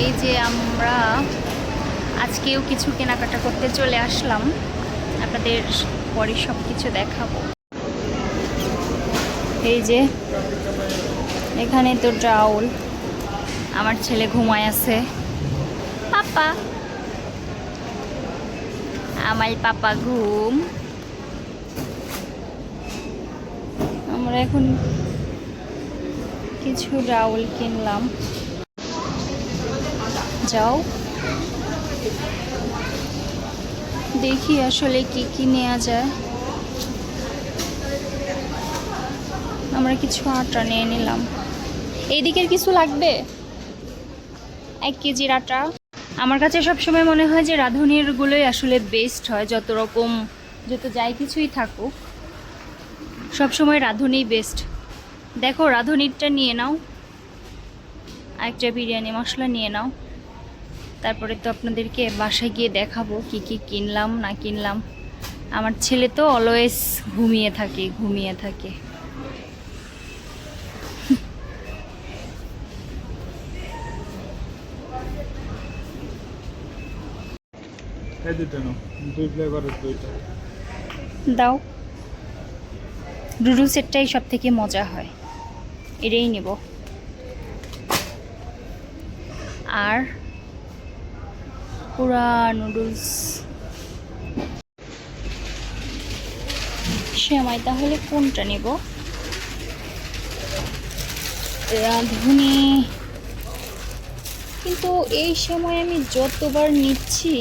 এই যে আমরা আজকেও কিছু কেনাকাটা করতে চলে আসলাম, আপনাদের পরে সব কিছু দেখাবো। এই যে এখানে তো ডাউল, আমার ছেলে ঘুমায় আছে। পাপা, আমার পাপা ঘুম। আমরা এখন কিছু ডাউল কিনলাম। যাও দেখি আসলে কি কি নেওয়া যায়। আমরা কিছু আটা নিয়ে নিলাম। এইদিকের কিছু লাগবে, 1 কেজির আটা। আমার কাছে সবসময় মনে হয় যে রাঁধুনির গুলোই আসলে বেস্ট হয়, যত যাই কিছুই থাকুক সবসময় রাঁধুনি বেস্ট। দেখো রাঁধুনিরটা নিয়ে নাও, একটা বিরিয়ানি মশলা নিয়ে নাও, তারপরে তো আপনাদেরকে বাসায় গিয়ে দেখাবো কি কি কিনলাম না কিনলাম। আমার ছেলে তো অলওয়েজ ঘুমিয়ে থাকে। দাও, নুডলস সেটটাই সব থেকে মজা হয়, এটাই নেব। আর পুরা নুডলস সেমাই, তাহলে কোনটা নেব? রাঁধুনি, কিন্তু এই সময় আমি যতবার নিচ্ছি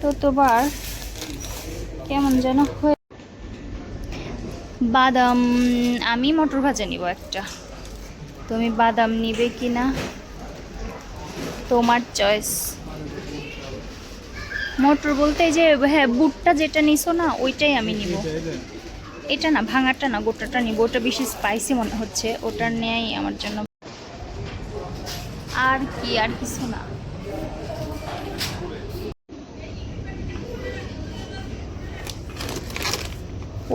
ততবার কেমন যেন হয়ে। বাদাম, আমি মটর ভাজা নিব একটা, তুমি বাদাম নিবে কিনা তোমার চয়েস। মটর বলতে যে হ্যাঁ বুটটা যেটা নিছো না ওইটাই আমি নিব। এটা না, ভাঙাটা না, গোটাটা নিব। ওটা বেশি স্পাইসি মনে হচ্ছে, ওটা নেয়াই আমার জন্য। আর কিছু না।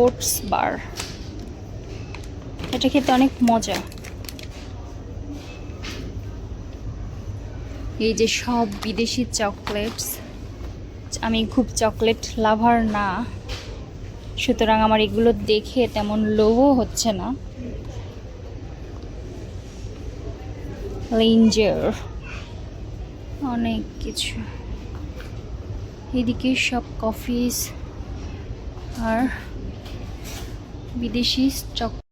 ওটস বার, এটা খেতে অনেক মজা। এই যে সব বিদেশি চকলেটস, আমি খুব চকলেট লাভার না, সুতরাং আমার এগুলো দেখে তেমন লোভও হচ্ছে না। লিঞ্জার, অনেক কিছু। এদিকে সব কফিস আর বিদেশি চকলেট।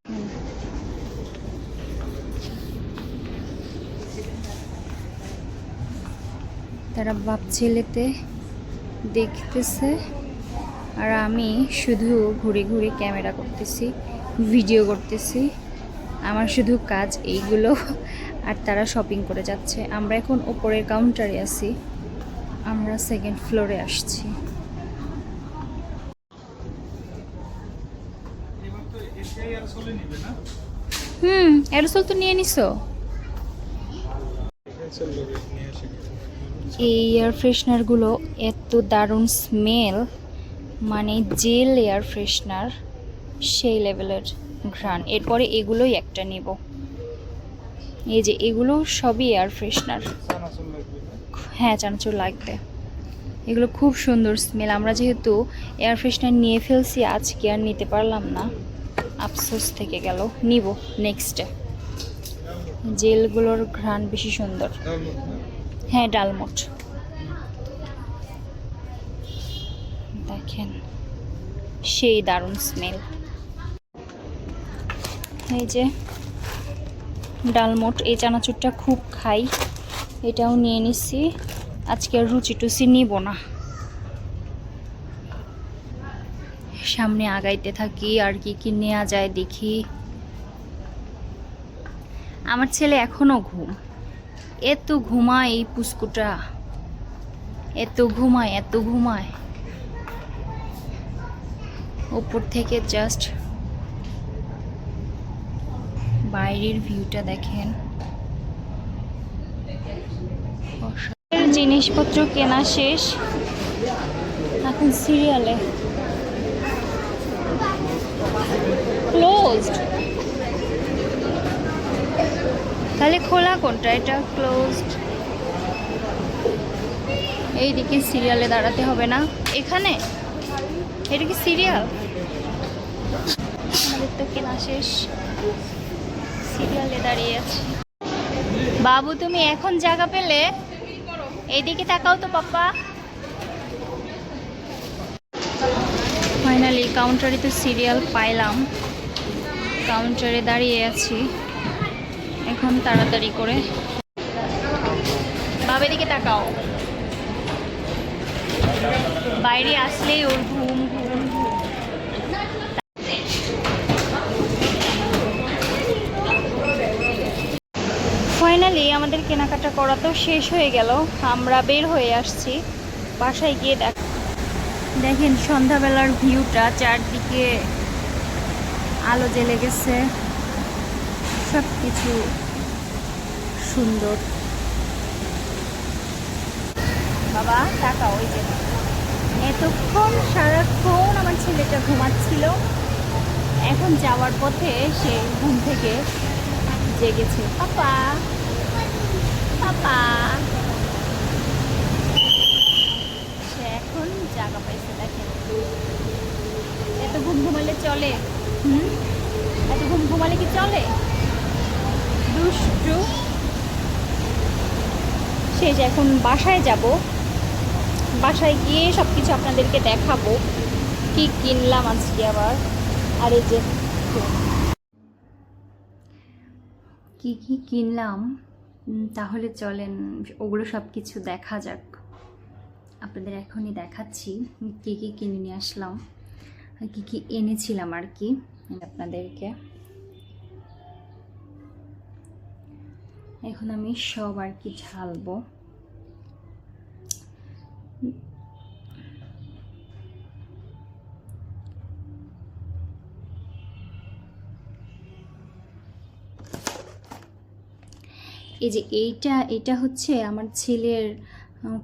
তারা বাপ ছেলেতে দেখতেছে আর আমি শুধু ঘুরে ঘুরে ক্যামেরা করতেছি, ভিডিও করতেছি। আমার শুধু কাজ এইগুলো, আর তারা শপিং করে যাচ্ছে। আমরা এখন ওপরের কাউন্টারে আছি, আমরা 2nd ফ্লোরে আসছি। এরসল তো নিয়ে নিছো। এই এয়ার ফ্রেশনারগুলো এত দারুণ স্মেল, মানে জেল এয়ার ফ্রেশনার, সেই লেভেলের ঘ্রাণ। এরপরে এগুলোই একটা নিব। এই যে এগুলো সবই এয়ার ফ্রেশনার। হ্যাঁ, চানাচুর লাগবে। এগুলো খুব সুন্দর স্মেল। আমরা যেহেতু এয়ার ফ্রেশনার নিয়ে ফেলছি, আজকে আর নিতে পারলাম না, আফসোস থেকে গেল। নিব নেক্সটে। জেলগুলোর ঘ্রাণ বেশি সুন্দর। হ্যাঁ, ডালমোট দেখেন, সেই দারুণ স্মেল। এই যে ডালমোট, এই চানাচুরটা খুব খাই, এটাও নিয়ে নিচ্ছি। আজকে আর রুচি টুচি নিব না, সামনে আগাইতে থাকি আর কি কি নেওয়া যায় দেখি। আমার ছেলে এখনো ঘুম, এত ঘুমায় এই পুস্কুটা, এত ঘুমায়। উপর থেকে জাস্ট বাইরের ভিউটা দেখেন। জিনিসপত্র কেনা শেষ, এখন সিরিয়ালে। ক্লোজড, তাহলে খোলা কোনটা? এটা ক্লোজড। এইদিকে সিরিয়ালে দাঁড়াতে হবে না এখানে? এটা কি সিরিয়াল? আমাদের তো কেনা শেষ, সিরিয়ালে দাঁড়িয়ে আছি। বাবু তুমি এখন জায়গা পেলে? এইদিকে তাকাও তো পাপা। ফাইনালি কাউন্টারে তো সিরিয়াল পাইলাম, কাউন্টারে দাঁড়িয়ে আছি এখন তাড়াতাড়ি করে। বাবার দিকে তাকাও, বাইরে আসলেই ওর ঘুম ঘুম ঘুম। ফাইনালি আমাদের কেনাকাটা করা তো শেষ হয়ে গেল, আমরা বের হয়ে আসছি। বাসায় গিয়ে দেখেন সন্ধ্যাবেলার ভিউটা, চারদিকে আলো জ্বেলে গেছে, সব কিছু সুন্দর। বাবা টাকা, ওই যে এতক্ষণ সারাক্ষণ আমার ছেলেটা ঘুমাচ্ছিল, এখন যাওয়ার পথে সে ঘুম থেকে জেগেছে। পাপা পাপা, সে এখন জায়গা পাইছে। দেখেন এত ঘুম ঘুমালে চলে? এত ঘুম ঘুমালে কি চলে? দুষ্টু। সে যে এখন বাসায় যাব, বাসায় গিয়ে সব কিছু আপনাদেরকে দেখাবো কি কিনলাম আজকে আবার। আর এই যে কি কি কিনলাম, তাহলে চলেন ওগুলো সব কিছু দেখা যাক। আপনাদের এখনই দেখাচ্ছি কি কি কিনে নিয়ে আসলাম, কি কি এনেছিলাম আর কি আপনাদেরকে। এখন আমি সব আর কি ঢালবো। এই যে এটা হচ্ছে আমার ছেলের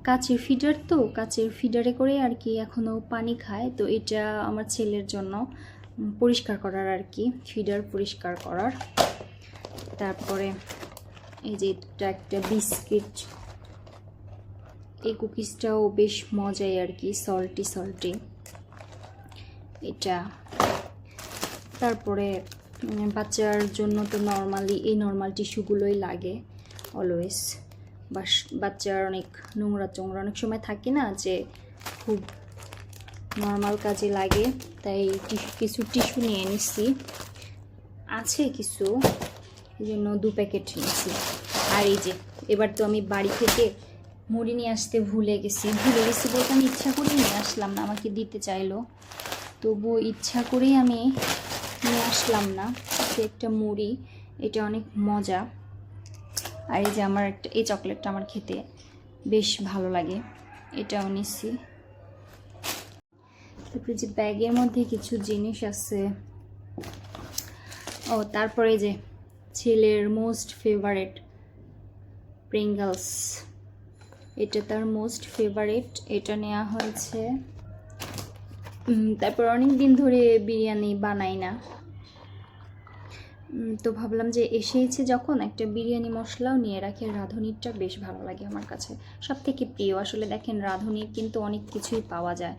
কাচের ফিডার, তো কাচের ফিডারে করে আর কি এখনও পানি খায়, তো এটা আমার ছেলের জন্য পরিষ্কার করার আর কি, ফিডার পরিষ্কার করার। তারপরে এই যে এটা একটা বিস্কিট, এই কুকিজটাও বেশ মজাই আর কি, সল্টি সল্টি এটা। তারপরে বাচ্চার জন্য তো নর্মালি এই নর্মাল টিস্যুগুলোই লাগে অলওয়েজ। বাচ্চার অনেক নোংরা চোংরা অনেক সময় থাকে না, যে খুব নর্মাল কাজে লাগে, তাই কিছু টিস্যু নিয়ে নিচ্ছি, আছে কিছু, এই জন্য 2 প্যাকেট নিয়েছি। আর এই যে এবার তো আমি বাড়ি থেকে মুড়ি নিয়ে আসতে ভুলে গেছি বলতে আমি ইচ্ছা করেই নিয়ে আসলাম না, আমাকে দিতে চাইলো, তবুও ইচ্ছা করেই আমি নিয়ে আসলাম না। একটা মুড়ি, এটা অনেক মজা। আর এই যে আমার এই চকলেটটা আমার খেতে বেশ ভালো লাগে, এটাও নিচ্ছি। তারপরে যে ব্যাগের মধ্যে কিছু জিনিস আছে। ও তারপরে যে ছেলের মোস্ট ফেভারিট প্রিঙ্গলস, এটা তার মোস্ট ফেভারিট, এটা নেওয়া হয়েছে। তারপর অনেক দিন ধরে বিরিয়ানি বানাই না, তো ভাবলাম যে এসেছে যখন একটা বিরিয়ানি মশলাও নিয়ে রাখি। রাঁধুনিরটা বেশ ভালো লাগে আমার কাছে, সব থেকে প্রিয়। আসলে দেখেন রাঁধুনির কিন্তু অনেক কিছুই পাওয়া যায়,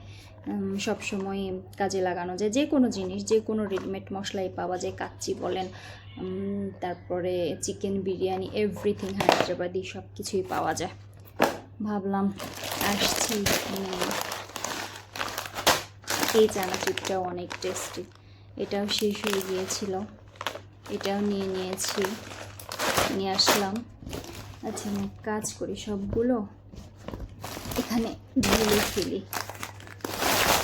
সব সময় কাজে লাগানো যায়, যে কোনো জিনিস, যে কোনো রেডিমেড মশলাই পাওয়া যায়, কাচ্চি বলেন, তারপরে চিকেন বিরিয়ানি, এভরিথিং হায়দ্রাবাদি সব কিছুই পাওয়া যায়। ভাবলাম আসছি। এই চানাচুরটাও অনেক টেস্টি, এটাও শেষ হয়ে গিয়েছিল, এটাও নিয়ে আসলাম। আচ্ছা আমি কাজ করি, সবগুলো এখানে ঢেলে ফেলি,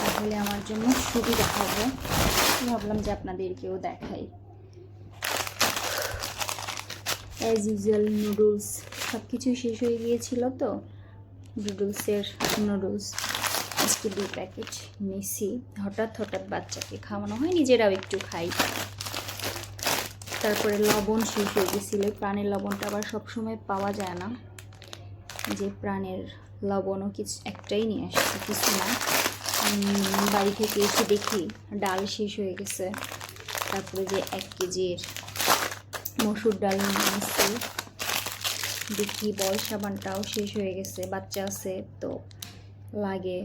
তাহলে আমার জন্য সুবিধা হবে। ভাবলাম যে আপনাদেরকেও দেখাই। অ্যাজ ইউজুয়াল নুডলস, সব কিছু শেষ হয়ে গিয়েছিল, তো নুডলস আজকে 2 প্যাকেট নিয়েছি। হঠাৎ বাচ্চাকে খাওয়ানো হয়, নিজেরাও একটু খাই। তারপরে লবণ শেষ হয়ে গেছিল, প্রাণের লবণটা আবার সবসময় পাওয়া যায় না, যে প্রাণের লবণও একটাই নিয়ে আসছে, কিছু না। বাড়ি থেকে এসে দেখি ডাল শেষ হয়ে গেছে। তারপরে যে 1 কেজির মসুর ডাল নিয়ে আসছি, দেখি বল সাবানটাও শেষ হয়ে গেছে, বাচ্চা আছে তো লাগে।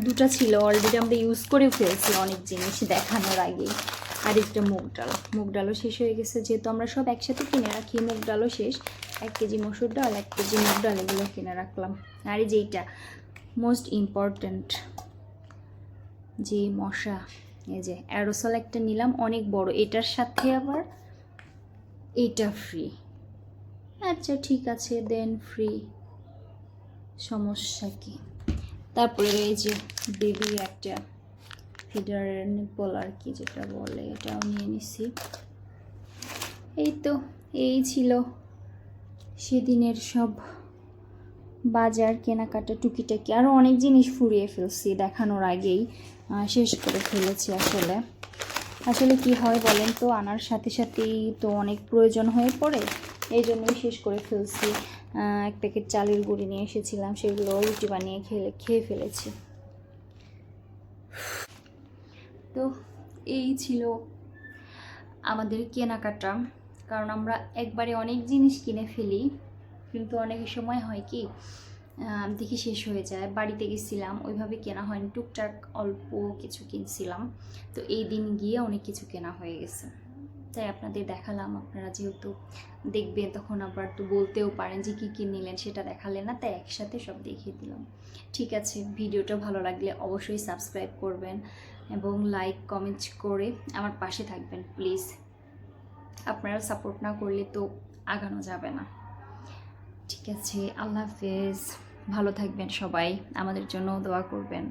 দুটো ছিল অলরেডি, আমরা ইউজ করে ফেলছি অনেক জিনিস দেখানোর আগে। আর একটা মুগ ডালও শেষ হয়ে গেছে, যেহেতু আমরা সব একসাথে কিনে রাখি। মুগ ডালও শেষ, 1 কেজি মসুর ডাল, 1 কেজি মুগ ডাল, এগুলো কিনে রাখলাম। আর এই যেইটা মোস্ট ইম্পর্ট্যান্ট যে মশা, এই যে অ্যারোসল একটা নিলাম অনেক বড়, এটার সাথে আবার এইটা ফ্রি। আচ্ছা ঠিক আছে, দেন ফ্রি, সমস্যা কি। তারপরে এই যে বেবি একটা ফিডার নিপল আর কি যেটা বলে, এটাও নিয়ে নিছি। এই তো, এই ছিল সেদিনের সব বাজার কেনাকাটা টুকিটাকি। আরও অনেক জিনিস ফুরিয়ে ফেলছি দেখানোর আগেই, শেষ করে ফেলেছি। আসলে কি হয় বলেন তো, আনার সাথে সাথেই তো অনেক প্রয়োজন হয়ে পড়ে, এই জন্যই শেষ করে ফেলছি। 1 প্যাকেট চালের গুঁড়ি নিয়ে এসেছিলাম, সেগুলো রুটি বানিয়ে খেয়ে ফেলেছি। তো এই ছিল আমাদের কেনাকাটা। কারণ আমরা একবারে অনেক জিনিস কিনে ফেলি, কিন্তু অনেক সময় হয় কি দেখি শেষ হয়ে যায়। বাড়িতে গেছিলাম, ওইভাবে কেনা হয়নি, টুকটাক অল্প কিছু কিনছিলাম। তো এই দিন গিয়ে অনেক কিছু কেনা হয়ে গেছে, তাই আপনাদের দেখালাম। আপনারা যেহেতু দেখবেন তখন আবার তো বলতেও পারেন যে কী কী নিলেন, সেটা দেখালেন না, তাই একসাথে সব দেখিয়ে দিলাম। ঠিক আছে, ভিডিওটা ভালো লাগলে অবশ্যই সাবস্ক্রাইব করবেন এবং লাইক কমেন্ট করে আমার পাশে থাকবেন প্লিজ। আপনারা সাপোর্ট না করলে তো আগানো যাবে না। ঠিক আছে, আল্লাহ হাফেজ, ভালো থাকবেন সবাই, আমাদের জন্য দোয়া করবেন।